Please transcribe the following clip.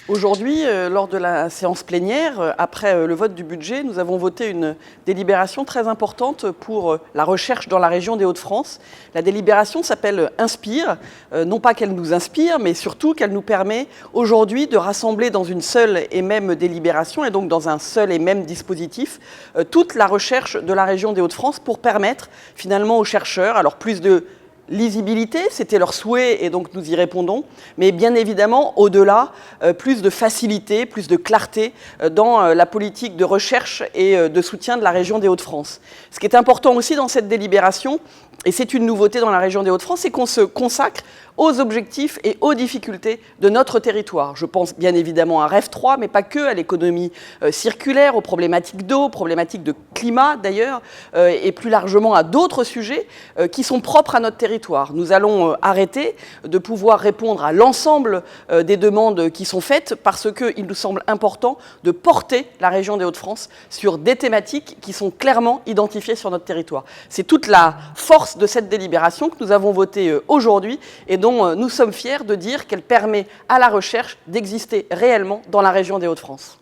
Aujourd'hui, lors de la séance plénière, après le vote du budget, nous avons voté une délibération très importante pour la recherche dans la région des Hauts-de-France. La délibération s'appelle Inspire, non pas qu'elle nous inspire, mais surtout qu'elle nous permet aujourd'hui de rassembler dans une seule et même délibération, et donc dans un seul et même dispositif, toute la recherche de la région des Hauts-de-France pour permettre finalement aux chercheurs, alors plus de lisibilité, c'était leur souhait et donc nous y répondons, mais bien évidemment, au-delà, plus de facilité, plus de clarté dans la politique de recherche et de soutien de la région des Hauts-de-France. Ce qui est important aussi dans cette délibération, et c'est une nouveauté dans la région des Hauts-de-France, c'est qu'on se consacre aux objectifs et aux difficultés de notre territoire. Je pense bien évidemment à REF 3, mais pas que, à l'économie circulaire, aux problématiques d'eau, aux problématiques de climat d'ailleurs, et plus largement à d'autres sujets qui sont propres à notre territoire. Nous allons arrêter de pouvoir répondre à l'ensemble des demandes qui sont faites parce qu'il nous semble important de porter la région des Hauts-de-France sur des thématiques qui sont clairement identifiées sur notre territoire. C'est toute la force de cette délibération que nous avons votée aujourd'hui et dont nous sommes fiers de dire qu'elle permet à la recherche d'exister réellement dans la région des Hauts-de-France.